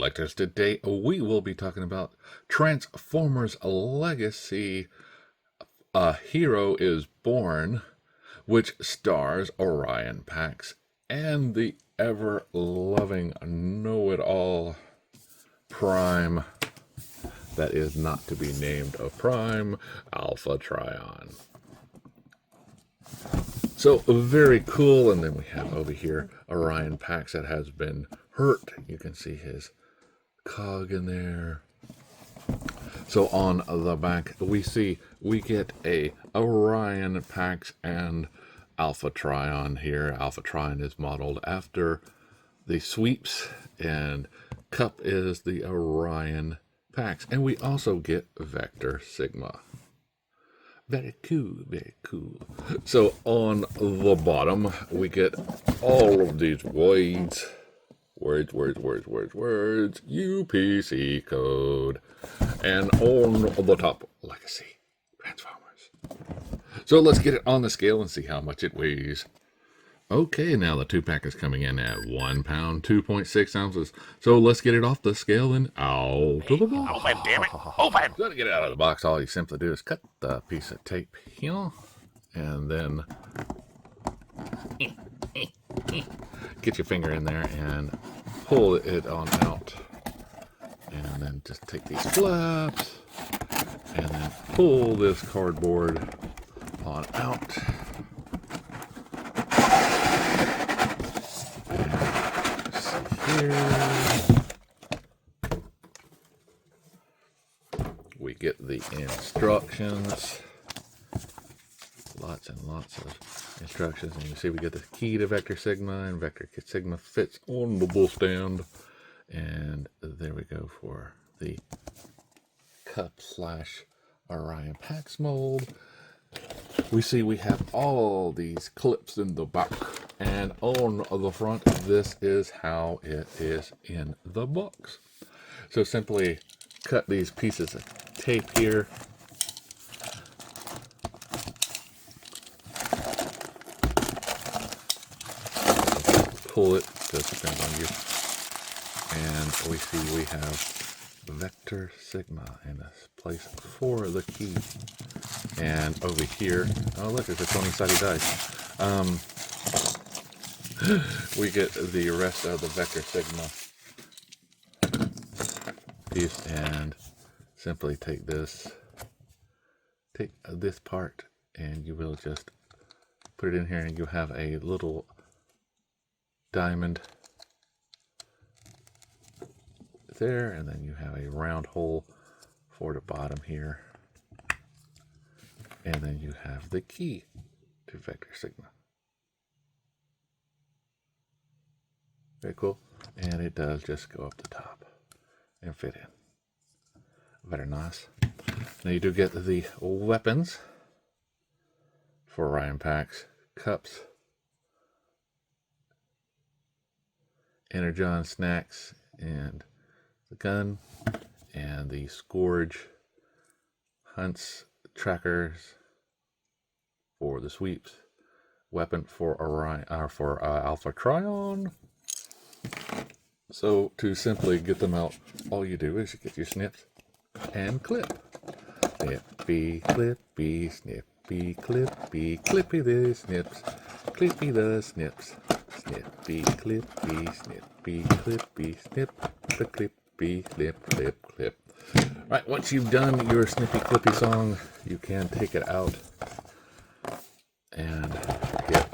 collectors. Today we will be talking about Transformers Legacy. A Hero is Born, which stars Orion Pax and the ever-loving know-it-all Prime that is not to be named a Prime, Alpha Trion. So very cool. And then we have over here Orion Pax that has been hurt. You can see his cog in there. So on the back we get a Orion Pax and Alpha Trion here. Alpha Trion is modeled after the sweeps, and Cup is the Orion Pax. And we also get Vector Sigma. Very cool, very cool. So on the bottom, we get all of these words, UPC code. And on the top, Legacy Transformers. So let's get it on the scale and see how much it weighs. Okay, now the 2-pack is coming in at 1 pound, 2.6 ounces. So let's get it off the scale and out of the box. Open, damn it. Open. So to get it out of the box, all you simply do is cut the piece of tape here, and then get your finger in there and pull it on out. And then just take these flaps and then pull this cardboard on out. Here we get the instructions, lots and lots of instructions, and you see we get the key to Vector Sigma, and Vector Sigma fits on the bull stand. And there we go for the Cup / Orion Pax mold. We see we have all these clips in the back, and on the front, this is how it is in the box. So simply cut these pieces of tape here. Pull it, just depends on you. And we see we have Vector Sigma in this place for the key. And over here, oh look, it's a 20-sided dice. We get the rest of the Vector Sigma piece, and simply take this part, and you will just put it in here, and you have a little diamond there, and then you have a round hole for the bottom here, and then you have the key to Vector Sigma. Very cool. And it does just go up the top and fit in. Very nice. Now you do get the weapons for Orion Pax, cups, Energon snacks, and the gun, and the Scourge hunts trackers for the sweeps, weapon for Orion, for Alpha Trion. So to simply get them out, all you do is you get your snips and clip. Snippy, clippy, snippy, clippy, clippy the snips, clippy the snips, snippy, clippy, snippy, clippy, snip, the clippy, clip, clip, clip. Right, once you've done your snippy clippy song, you can take it out and get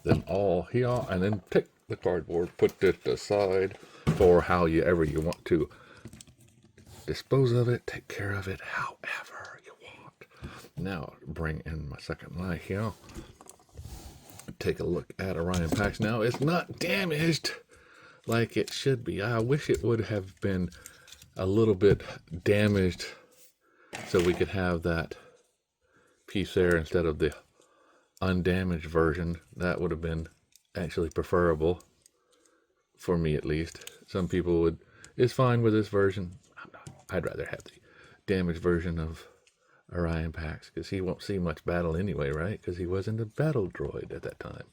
them all here, and then take the cardboard, put it aside for however you want to dispose of it, take care of it however you want. Now bring in my second lie here. Take a look at Orion Pax. Now it's not damaged like it should be. I wish it would have been a little bit damaged so we could have that piece there instead of the undamaged version. That would have been actually preferable for me, at least. Some people would is fine with this version. I'm not. I'd rather have the damaged version of Orion Pax, because he won't see much battle anyway, right? Because he wasn't a battle droid at that time.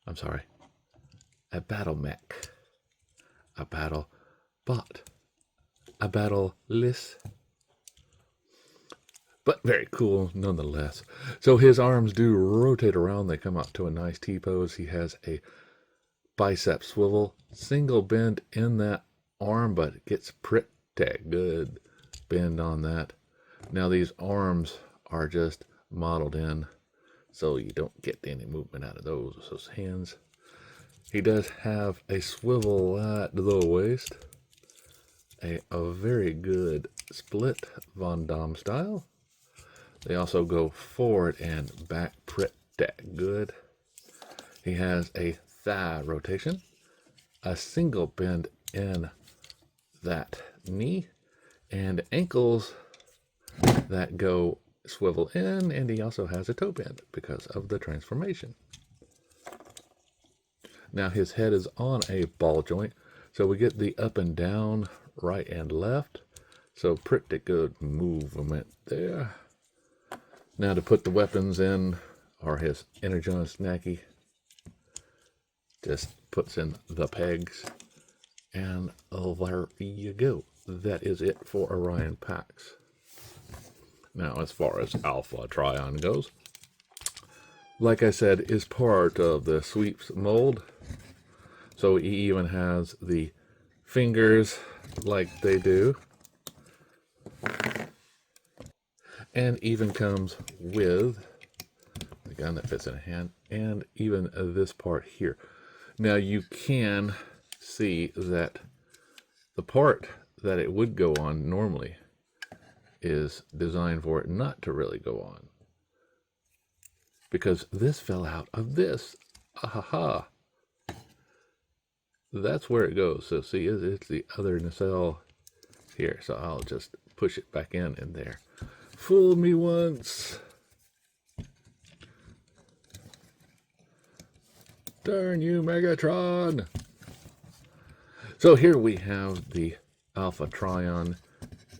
I'm sorry, a battle mech, a battle but a battle list. But very cool nonetheless. So his arms do rotate around. They come out to a nice T-pose. He has a bicep swivel, single bend in that arm, but it gets pretty good bend on that. Now these arms are just modeled in, so you don't get any movement out of those hands. He does have a swivel at the waist, a very good split Von Damme style. They also go forward and back pretty good. He has a thigh rotation, a single bend in that knee, and ankles that go swivel in, and he also has a toe bend because of the transformation. Now his head is on a ball joint, so we get the up and down, right and left, so pretty good movement there. Now to put the weapons in are his Energon Snacky. Just puts in the pegs, and there you go. That is it for Orion Pax. Now as far as Alpha Trion goes, like I said, is part of the sweeps mold. So he even has the fingers like they do. And even comes with the gun that fits in a hand, and even this part here. Now you can see that the part that it would go on normally is designed for it not to really go on, because this fell out of this. Ahaha. That's where it goes. So see, it's the other nacelle here. So I'll just push it back in there. Fool me once. Darn you, Megatron. So here we have the Alpha Trion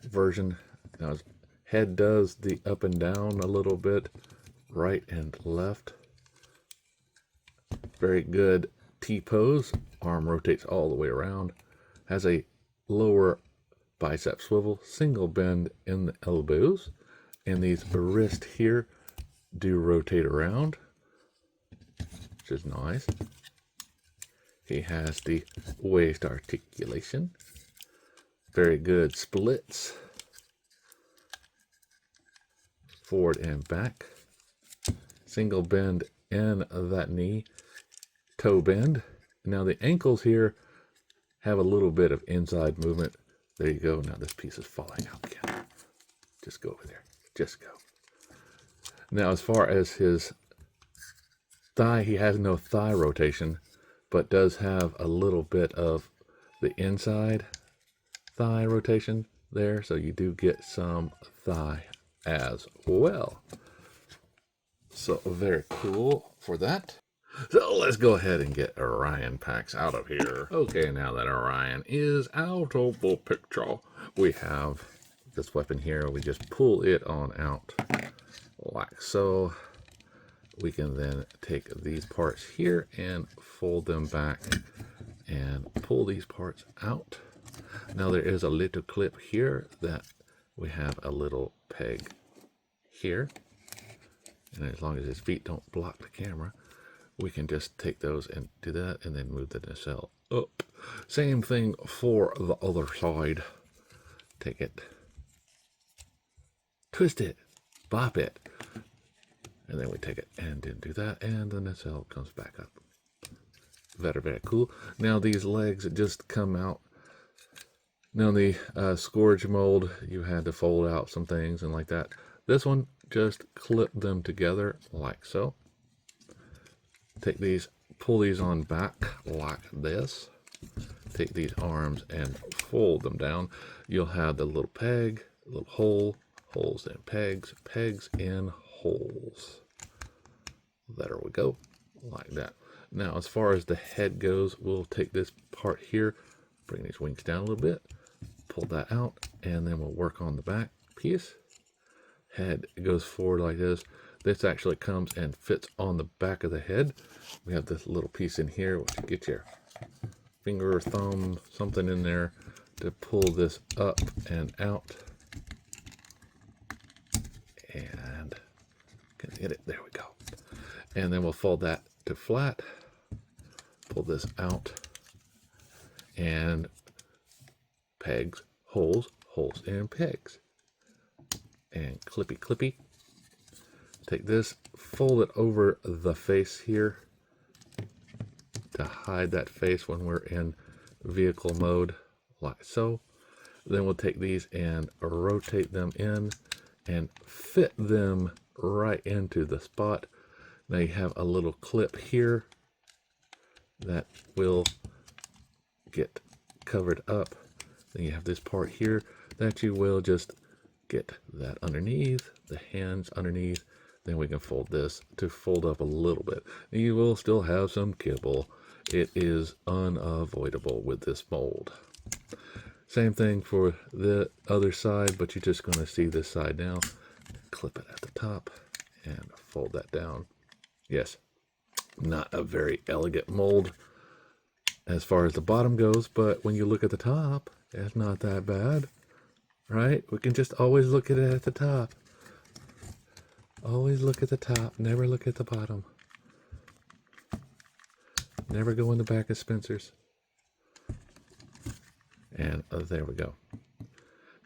version. Now his head does the up and down a little bit, right and left. Very good T-pose. Arm rotates all the way around. Has a lower bicep swivel, single bend in the elbows. And these wrists here do rotate around, which is nice. He has the waist articulation. Very good splits. Forward and back. Single bend in that knee. Toe bend. Now the ankles here have a little bit of inside movement. There you go. Now this piece is falling out again. Just go over there. Just go. Now as far as his thigh, he has no thigh rotation, but does have a little bit of the inside thigh rotation there. So you do get some thigh as well. So very cool for that. So let's go ahead and get Orion Pax out of here. Okay, now that Orion is out of the picture, we have this weapon here. We just pull it on out like so. We can then take these parts here and fold them back and pull these parts out. Now there is a little clip here that we have a little peg here. And as long as his feet don't block the camera, we can just take those and do that and then move the nacelle up. Same thing for the other side. Take it, twist it, bop it, and then we take it and then do that, and the nacelle comes back up. Very, very cool. Now these legs just come out. Now the Scourge mold, you had to fold out some things and like that. This one, just clip them together like so. Take these, pull these on back like this. Take these arms and fold them down. You'll have the little peg, little hole, holes in pegs, pegs in holes. There we go, like that. Now, as far as the head goes, we'll take this part here, bring these wings down a little bit, pull that out, and then we'll work on the back piece. Head goes forward like this. This actually comes and fits on the back of the head. We have this little piece in here, which you get your finger or thumb, something in there to pull this up and out. And can hit it. There we go. And then we'll fold that to flat. Pull this out. And pegs, holes, holes, and pegs. And clippy, clippy. Take this, fold it over the face here to hide that face when we're in vehicle mode, like so. Then we'll take these and rotate them in and fit them right into the spot. Now you have a little clip here that will get covered up. Then you have this part here that you will just get that underneath, the hands underneath. Then we can fold this to fold up a little bit. You will still have some kibble. It is unavoidable with this mold. Same thing for the other side, but you're just going to see this side now. Clip it at the top and fold that down. Yes, not a very elegant mold as far as the bottom goes, but when you look at the top, it's not that bad, right? We can just always look at it at the top. Always look at the top, never look at the bottom. Never go in the back of Spencer's. And there we go.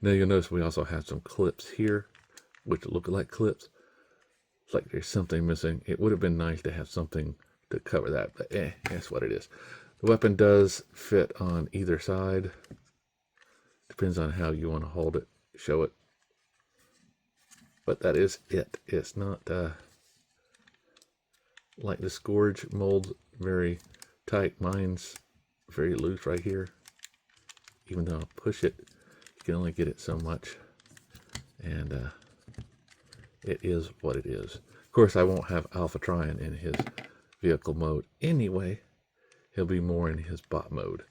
Now you'll notice we also have some clips here, which look like clips. It's like there's something missing. It would have been nice to have something to cover that, but that's what it is. The weapon does fit on either side. Depends on how you want to hold it, show it. But that is it. It's not like the Scourge mold, very tight. Mine's very loose right here. Even though I push it, you can only get it so much. And it is what it is. Of course, I won't have Alpha Trion in his vehicle mode anyway. He'll be more in his bot mode.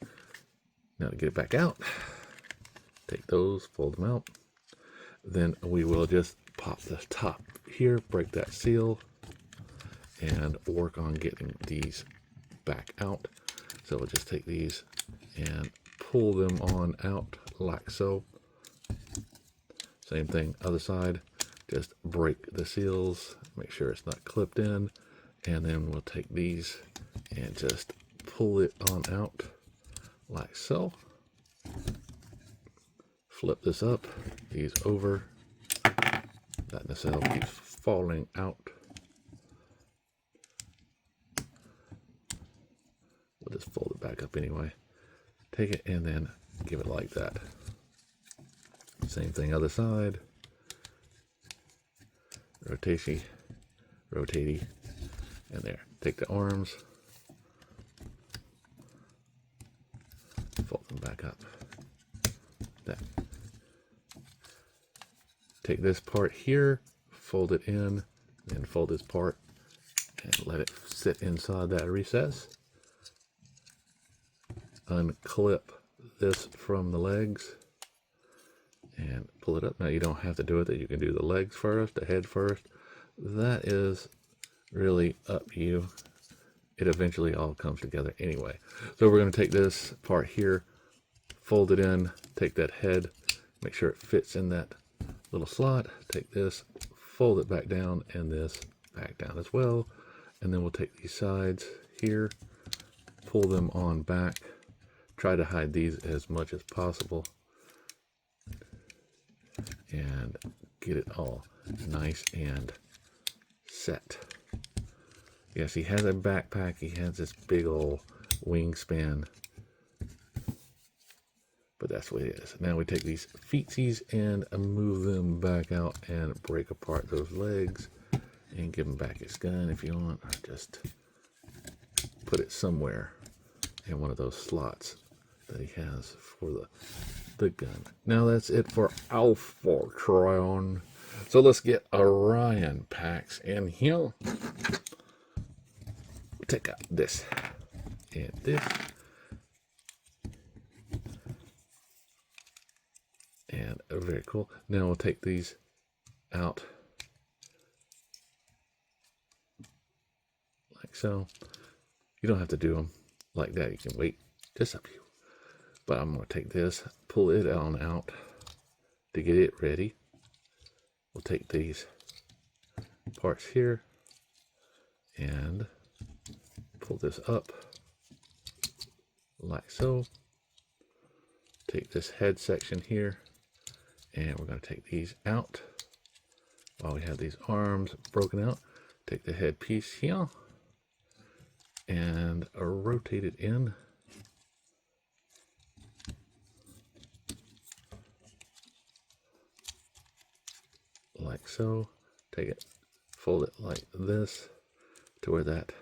Now to get it back out, take those, fold them out. Then we will just pop the top here, break that seal, and work on getting these back out. So we'll just take these and pull them on out like so. Same thing, other side. Just break the seals, make sure it's not clipped in, and then we'll take these and just pull it on out like so. Flip this up, these over. That nacelle keeps falling out. We'll just fold it back up anyway. Take it and then give it like that. Same thing other side. Rotatey, rotatey, and there. Take the arms, fold them back up. That. Take this part here, fold it in, and fold this part, and let it sit inside that recess. Unclip this from the legs and pull it up. Now you don't have to do it, that you can do the legs first, the head first. That is really up to you. It eventually all comes together anyway. So we're going to take this part here, fold it in, take that head, make sure it fits in that little slot. Take this, fold it back down, and this back down as well. And then we'll take these sides here, pull them on back. Try to hide these as much as possible and get it all nice and set. Yes, he has a backpack. He has this big old wingspan, but that's what it is. Now we take these feetsies and move them back out and break apart those legs and give him back his gun if you want, or just put it somewhere in one of those slots that he has for the gun. Now that's it for Alpha Trion. So let's get Orion Pax in here. Take out this and this. And very cool. Now we'll take these out like so. You don't have to do them like that. You can wait. Just up to you. But I'm going to take this, pull it on out to get it ready. We'll take these parts here and pull this up like so. Take this head section here, and we're going to take these out while we have these arms broken out. Take the head piece here and rotate it in. Like so. Take it, fold it like this to where that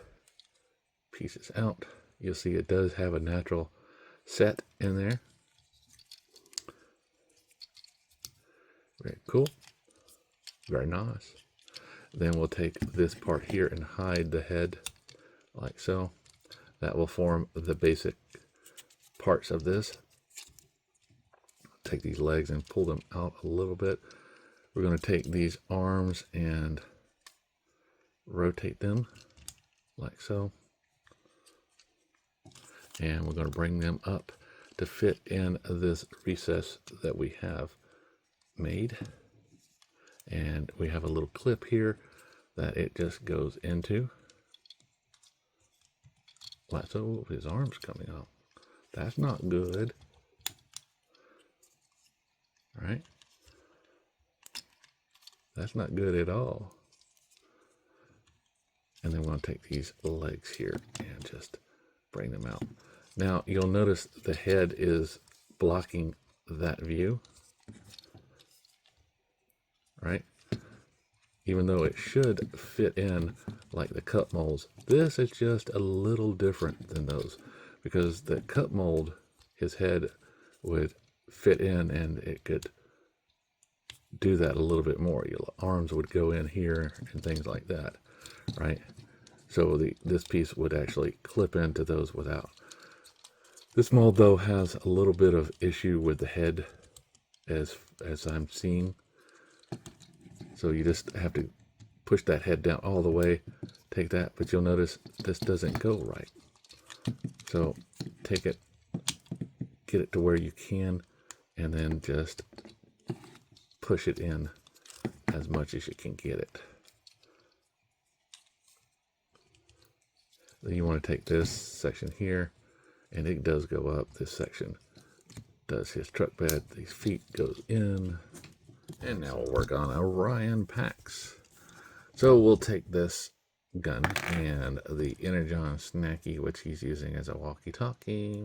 piece is out. You'll see it does have a natural set in there. Very cool. Very nice. Then we'll take this part here and hide the head like so. That will form the basic parts of this. Take these legs and pull them out a little bit. We're going to take these arms and rotate them like so. And we're going to bring them up to fit in this recess that we have made. And we have a little clip here that it just goes into. Like so. His arm's coming out. That's not good. All right. That's not good at all. And then we're going to take these legs here and just bring them out. Now you'll notice the head is blocking that view, right? Even though it should fit in like the cup molds, this is just a little different than those, because the cup mold, his head would fit in and it could do that a little bit more. Your arms would go in here and things like that, right? So this piece would actually clip into those without. This mold though has a little bit of issue with the head as I'm seeing. So you just have to push that head down all the way, take that, but you'll notice this doesn't go right. So take it, get it to where you can, and then just push it in as much as you can get it. Then you want to take this section here, and it does go up. This section does his truck bed. These feet goes in. And now we'll work on Orion Pax. So we'll take this gun and the Energon Snacky, which he's using as a walkie-talkie.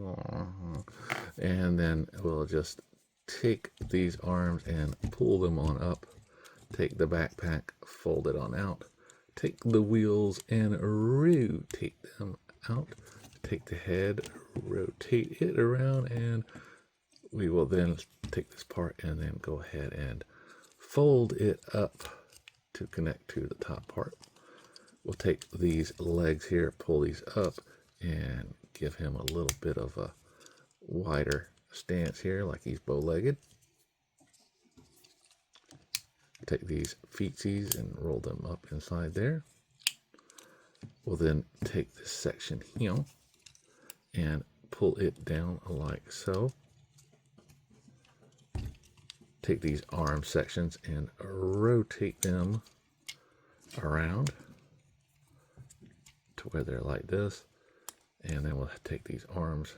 And then we'll just take these arms and pull them on up. Take the backpack, fold it on out. Take the wheels and rotate them out. Take the head, rotate it around, and we will then take this part and then go ahead and fold it up to connect to the top part. We'll take these legs here, pull these up, and give him a little bit of a wider stance here, like he's bow-legged. Take these feetsies and roll them up inside there. We'll then take this section here and pull it down like so. Take these arm sections and rotate them around to where they're like this. And then we'll take these arms,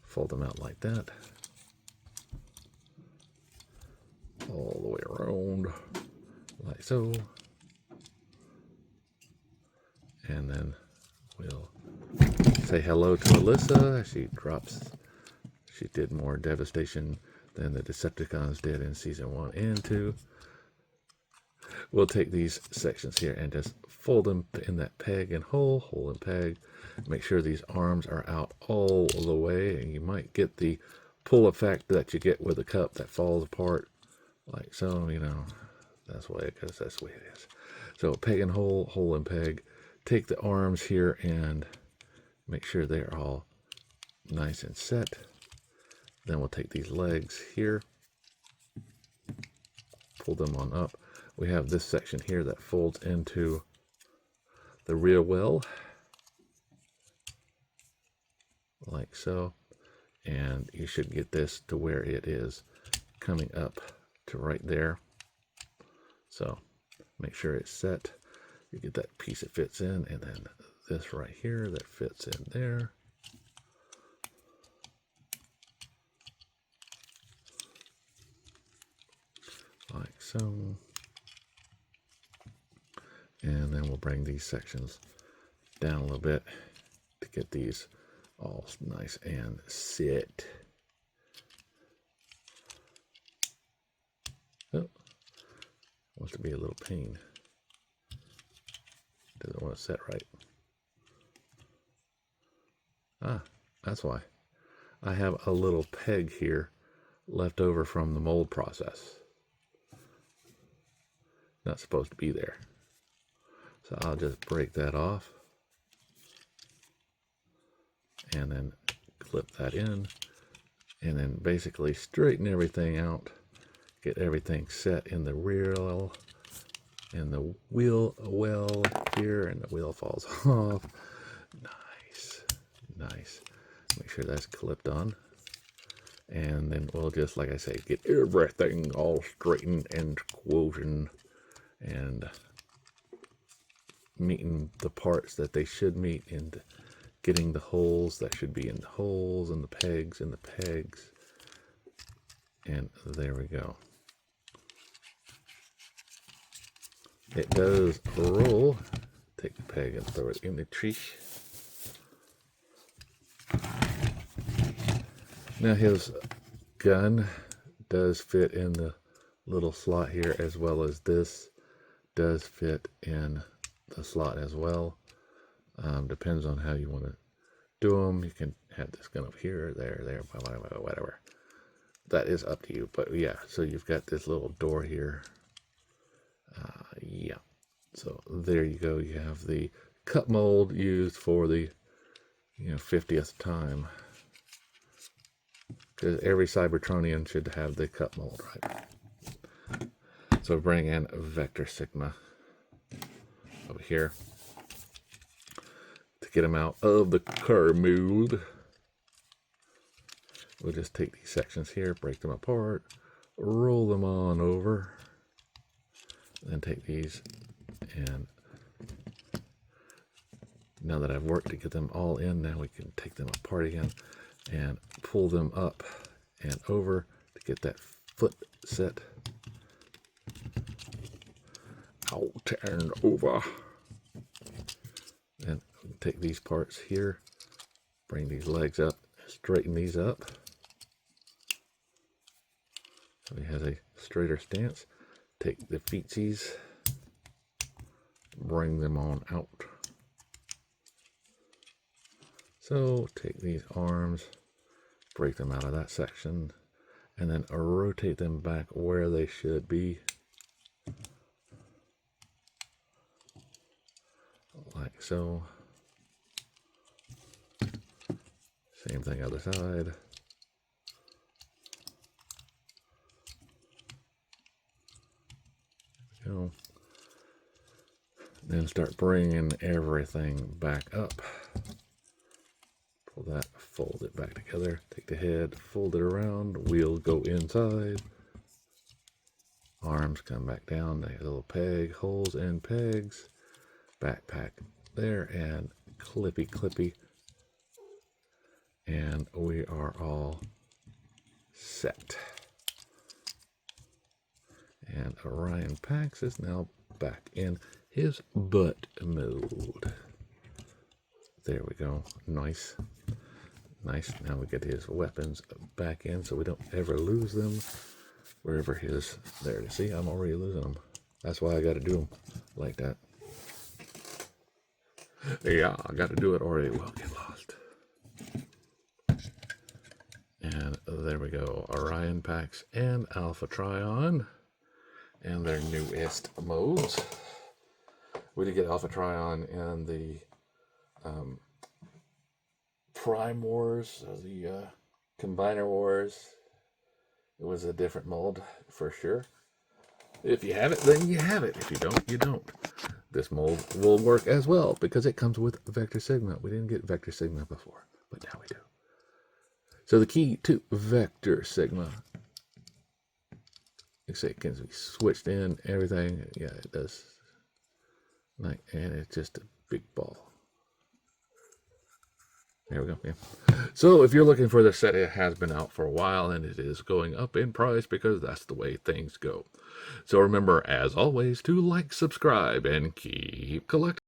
fold them out like that, all the way around like so. And then we'll say hello to Alyssa. She did more devastation than the Decepticons did in season 1 and 2. We'll take these sections here and just fold them in that peg and hole and peg. Make sure these arms are out all the way, and you might get the pull effect that you get with a cup that falls apart like so, you know. That's the way it goes. That's the way it is. So peg and hole and peg. Take the arms here and make sure they're all nice and set. Then we'll take these legs here, pull them on up. We have this section here that folds into the rear well, like so. And you should get this to where it is coming up to right there. So make sure it's set. You get that piece that fits in, and then this right here that fits in there. Like so. And then we'll bring these sections down a little bit to get these all nice and set. Oh, wants to be a little pain. Doesn't want to set right. Ah, that's why. I have a little peg here left over from the mold process. Not supposed to be there. So I'll just break that off and then clip that in, and then basically straighten everything out, get everything set in the wheel, and the wheel well here, and the wheel falls off. Nice, nice. Make sure that's clipped on. And then we'll just, like I say, get everything all straightened and quoted and meeting the parts that they should meet, and getting the holes that should be in the holes, and the pegs in the pegs. And there we go. It does roll. Take the peg and throw it in the tree. Now his gun does fit in the little slot here, as well as this does fit in the slot as well. Depends on how you want to do them. You can have this gun up here, there, whatever. That is up to you. But yeah, so you've got this little door here. Yeah. So there you go. You have the cut mold used for the 50th time. Because every Cybertronian should have the cut mold, right? So bring in Vector Sigma over here to get them out of the car mold. We'll just take these sections here, break them apart, roll them on over, then take these, and now that I've worked to get them all in, now we can take them apart again and pull them up and over to get that foot set. Out and over. And take these parts here, bring these legs up, straighten these up so he has a straighter stance. Take the feetsies, bring them on out. So take these arms, break them out of that section, and then rotate them back where they should be. Like so. Same thing other side. There we go. Then start bringing everything back up. Pull that, fold it back together. Take the head, fold it around. Wheel go inside. Arms come back down. They have a little peg, holes and pegs. Backpack there, and clippy clippy, and we are all set. And Orion Pax is now back in his butt mode. There we go. Nice, nice. Now we get his weapons back in so we don't ever lose them wherever his. There to see, I'm already losing them. That's why I got to do them like that. Yeah, I got to do it or it will get lost. And there we go. Orion Pax and Alpha Trion and their newest modes. We did get Alpha Trion in the Prime Wars, the Combiner Wars. It was a different mold for sure. If you have it, then you have it. If you don't, you don't. This mold will work as well because it comes with Vector Sigma. We didn't get Vector Sigma before, but now we do. So the key to vector sigma, you say it can be switched in, everything. Yeah, it does. And it's just a big ball. There we go. Yeah. So if you're looking for this set, it has been out for a while and it is going up in price because that's the way things go. So remember, as always, to like, subscribe, and keep collecting.